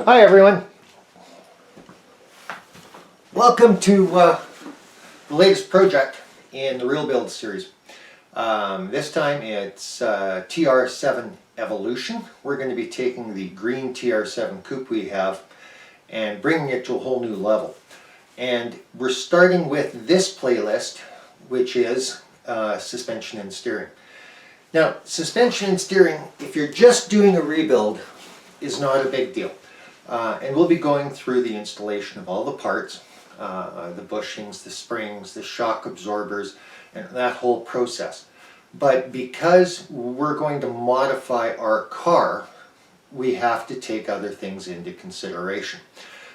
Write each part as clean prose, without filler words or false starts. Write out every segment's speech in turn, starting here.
Hi everyone, welcome to the latest project in the Real Build series. This time it's TR7 Evolution. We're going to be taking the green TR7 coupe we have and bringing it to a whole new level. And we're starting with this playlist, which is suspension and steering. Now, suspension and steering, if you're just doing a rebuild, is not a big deal. And we'll be going through the installation of all the parts, the bushings, the springs, the shock absorbers, and that whole process. But because we're going to modify our car, we have to take other things into consideration.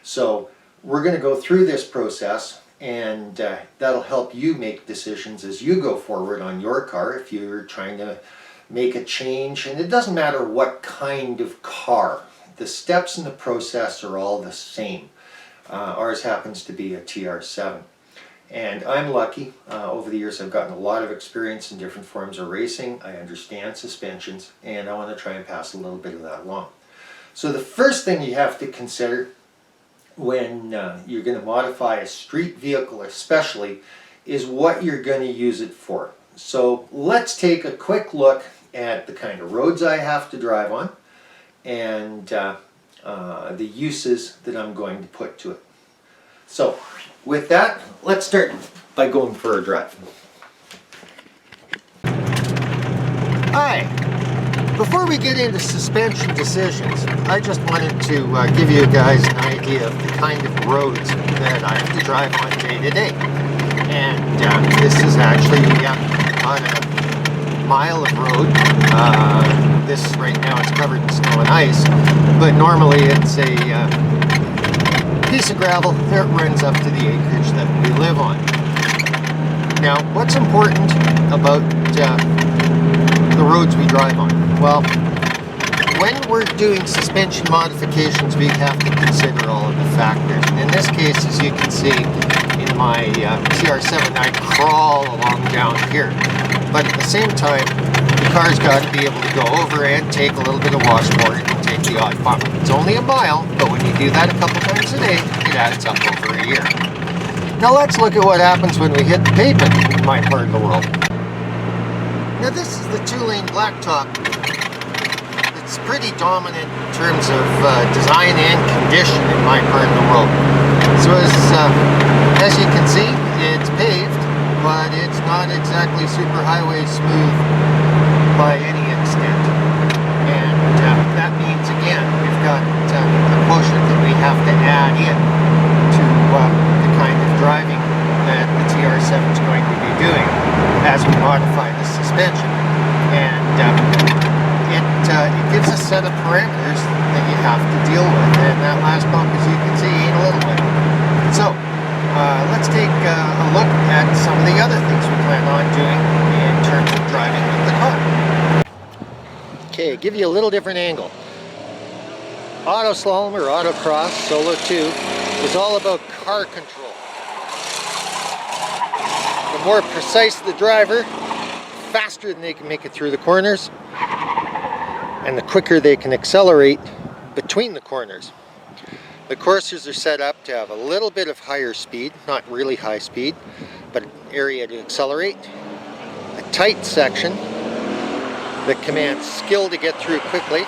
So we're going to go through this process, and that'll help you make decisions as you go forward on your car if you're trying to make a change. And it doesn't matter what kind of car. The steps in the process are all the same. Ours happens to be a TR7. And I'm lucky. Over the years I've gotten a lot of experience in different forms of racing. I understand suspensions, and I want to try and pass a little bit of that along. So the first thing you have to consider when you're going to modify a street vehicle especially is what you're going to use it for. So let's take a quick look at the kind of roads I have to drive on and the uses that I'm going to put to it. So with that, let's start by going for a drive. Hi! Before we get into suspension decisions, I just wanted to give you guys an idea of the kind of roads that I have to drive on day to day. And this is actually on a mile of road. This right now it's covered in snow and ice, but normally it's a piece of gravel that runs up to the acreage that we live on. Now, what's important about the roads we drive on? Well, when we're doing suspension modifications, we have to consider all of the factors. And in this case, as you can see in my TR7, I crawl along down here. But at the same time, the car's got to be able to go over and take a little bit of washboard and take the odd bump. It's only a mile, but when you do that a couple times a day, it adds up over a year. Now let's look at what happens when we hit the pavement in my part of the world. Now this is the two-lane blacktop. It's pretty dominant in terms of design and condition in my part of the world. So as you can see, it's paved, but it's not exactly super highway smooth by any extent. And that means, again, we've got a quotient that we have to add in to the kind of driving that the TR7 is going to be doing as we modify the suspension. And it gives a set of parameters that you have to deal with. And that last bump, as you can see, ain't a little one. So let's take a look at some of the other things we plan on doing in terms of driving with the car. Okay, give you a little different angle. Autoslalom or autocross, Solo 2, is all about car control. The more precise the driver, the faster they can make it through the corners, and the quicker they can accelerate between the corners. The courses are set up to have a little bit of higher speed, not really high speed, but an area to accelerate, a tight section that commands skill to get through quickly,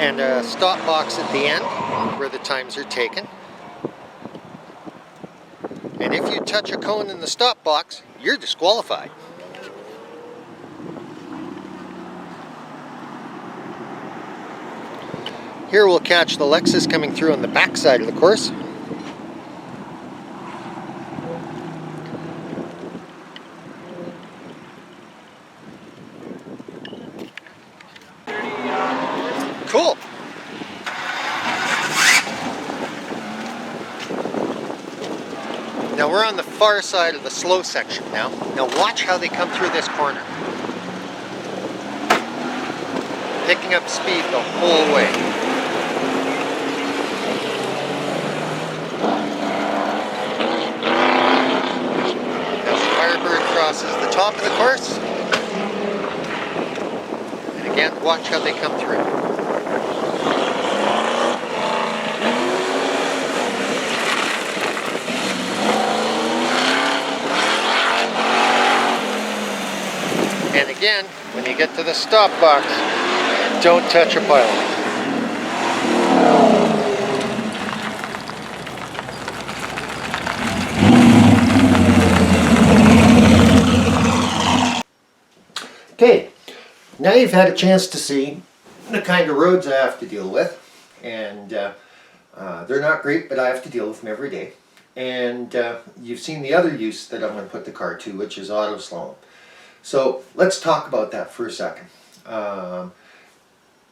and a stop box at the end where the times are taken. And if you touch a cone in the stop box, you're disqualified. Here we'll catch the Lexus coming through on the back side of the course. Cool. Now we're on the far side of the slow section now. Now watch how they come through this corner. Picking up speed the whole way. As the Firebird crosses the top of the course, and Again, watch how they come through. And again, when you get to the stop box, don't touch a pile. Okay, now you've had a chance to see the kind of roads I have to deal with, and they're not great, but I have to deal with them every day. And you've seen the other use that I'm going to put the car to, which is autoslalom. So let's talk about that for a second.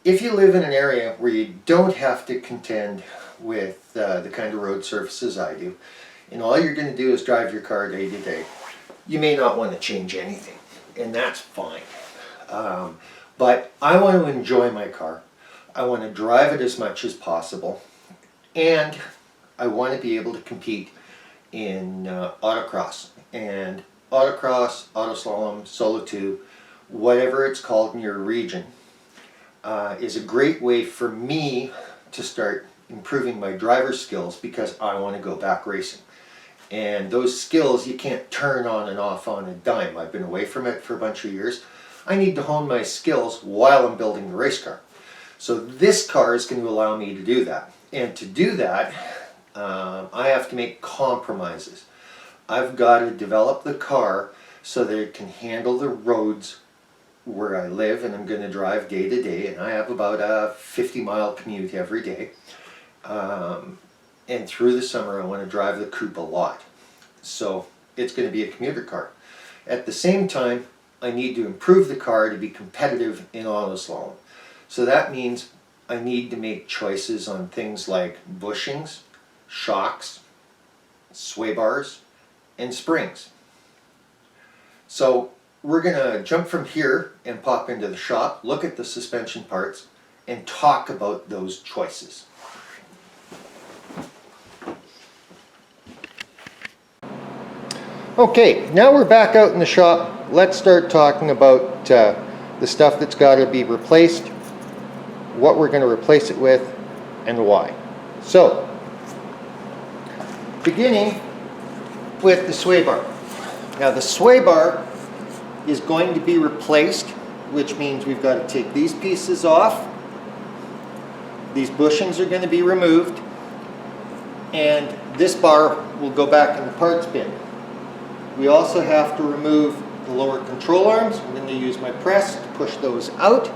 If you live in an area where you don't have to contend with the kind of road surfaces I do, and all you're going to do is drive your car day to day, you may not want to change anything, and that's fine. But I want to enjoy my car. I want to drive it as much as possible, and I want to be able to compete in autocross. And autocross, autoslalom, solo 2, whatever it's called in your region, is a great way for me to start improving my driver's skills, because I want to go back racing. And those skills you can't turn on and off on a dime. I've been away from it for a bunch of years. I need to hone my skills while I'm building the race car. So this car is going to allow me to do that. And to do that, I have to make compromises. I've got to develop the car so that it can handle the roads where I live, and I'm going to drive day to day, and I have about a 50-mile commute every day. And through the summer I want to drive the coupe a lot. So it's going to be a commuter car. At the same time, I need to improve the car to be competitive in autoslalom. So that means I need to make choices on things like bushings, shocks, sway bars, and springs. So we're going to jump from here and pop into the shop, look at the suspension parts, and talk about those choices. Okay, now we're back out in the shop. Let's start talking about the stuff that's got to be replaced, what we're going to replace it with, and why. So, beginning with the sway bar. Now the sway bar is going to be replaced, which means we've got to take these pieces off. These bushings are going to be removed, and this bar will go back in the parts bin. We also have to remove the lower control arms. I'm going to use my press to push those out,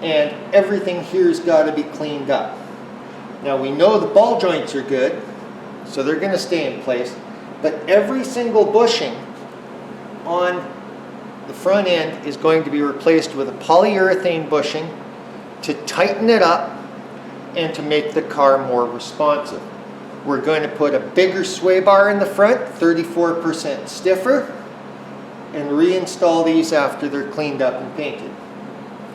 and everything here's got to be cleaned up. Now we know the ball joints are good, so they're going to stay in place, but every single bushing on the front end is going to be replaced with a polyurethane bushing to tighten it up and to make the car more responsive. We're going to put a bigger sway bar in the front, 34% stiffer, and reinstall these after they're cleaned up and painted.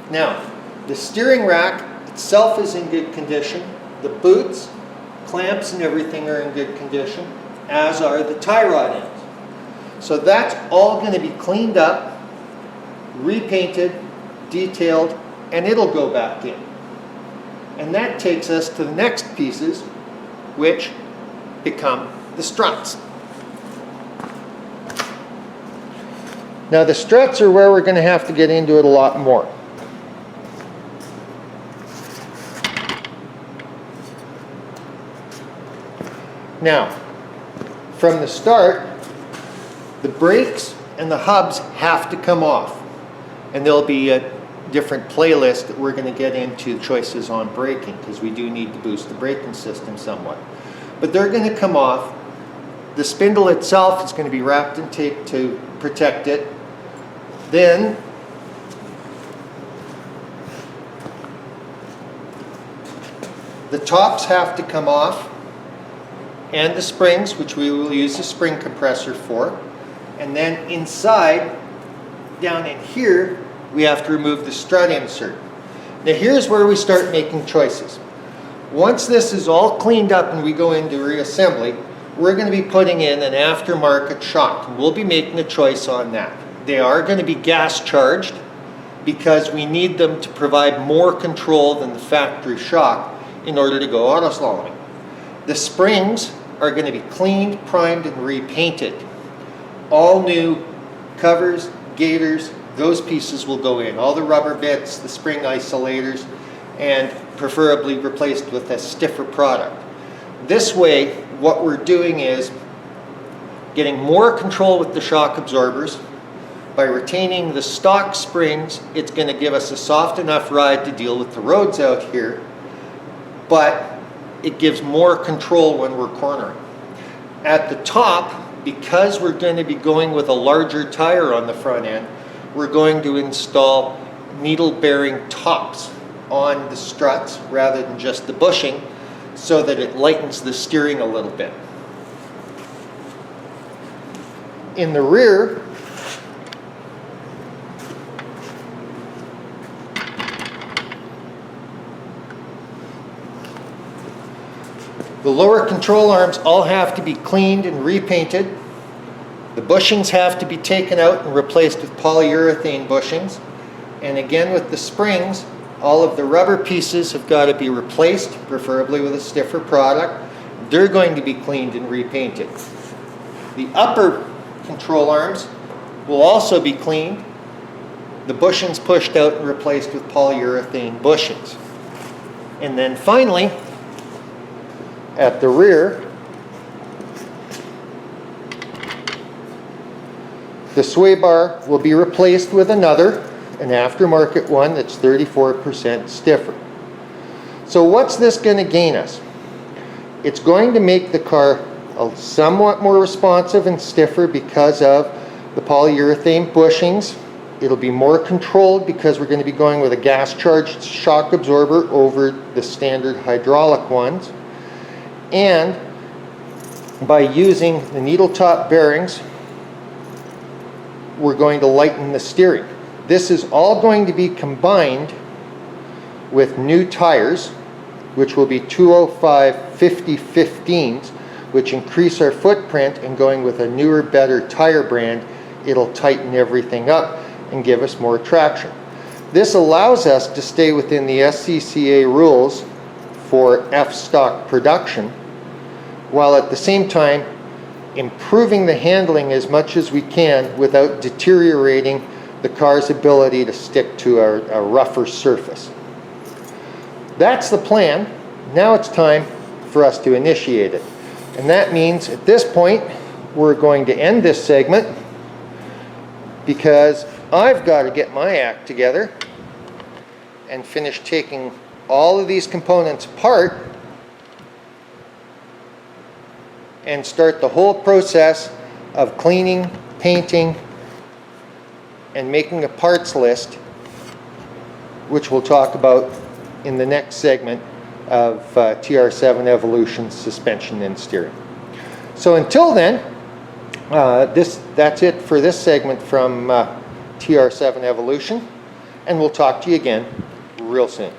Now, the steering rack itself is in good condition. The boots, clamps, and everything are in good condition, as are the tie rod ends. So that's all going to be cleaned up, repainted, detailed, and it'll go back in. And that takes us to the next pieces, which become the struts. Now the struts are where we're going to have to get into it a lot more. Now, from the start, the brakes and the hubs have to come off. And there'll be a different playlist that we're going to get into choices on braking, because we do need to boost the braking system somewhat. But they're going to come off. The spindle itself is going to be wrapped in tape to protect it. Then the tops have to come off, and the springs, which we will use the spring compressor for. And then inside, down in here, we have to remove the strut insert. Now here's where we start making choices. Once this is all cleaned up and we go into reassembly, we're going to be putting in an aftermarket shock, and we'll be making a choice on that. They are going to be gas charged, because we need them to provide more control than the factory shock in order to go autoslaloming. The springs are going to be cleaned, primed, and repainted. All new covers, gaiters, those pieces will go in. All the rubber bits, the spring isolators, and preferably replaced with a stiffer product. This way, what we're doing is getting more control with the shock absorbers. By retaining the stock springs, it's going to give us a soft enough ride to deal with the roads out here, but it gives more control when we're cornering. At the top, because we're going to be going with a larger tire on the front end, we're going to install needle-bearing tops on the struts rather than just the bushing, so that it lightens the steering a little bit. In the rear, the lower control arms all have to be cleaned and repainted. The bushings have to be taken out and replaced with polyurethane bushings. And again, with the springs, all of the rubber pieces have got to be replaced, preferably with a stiffer product. They're going to be cleaned and repainted. The upper control arms will also be cleaned, the bushings pushed out and replaced with polyurethane bushings. And then finally, at the rear, the sway bar will be replaced with an aftermarket one that's 34% stiffer. So what's this going to gain us? It's going to make the car somewhat more responsive and stiffer because of the polyurethane bushings. It'll be more controlled because we're going to be going with a gas-charged shock absorber over the standard hydraulic ones. And by using the needle top bearings, we're going to lighten the steering. This is all going to be combined with new tires, which will be 205 50/15s, which increase our footprint, and going with a newer, better tire brand, it'll tighten everything up and give us more traction. This allows us to stay within the SCCA rules for F-stock production, while at the same time improving the handling as much as we can without deteriorating the car's ability to stick to a rougher surface. That's the plan. Now it's time for us to initiate it. And that means at this point, we're going to end this segment because I've got to get my act together and finish taking all of these components apart and start the whole process of cleaning, painting, and making a parts list, which we'll talk about in the next segment of TR7 Evolution suspension and steering. So until then, that's it for this segment from TR7 Evolution, and we'll talk to you again real soon.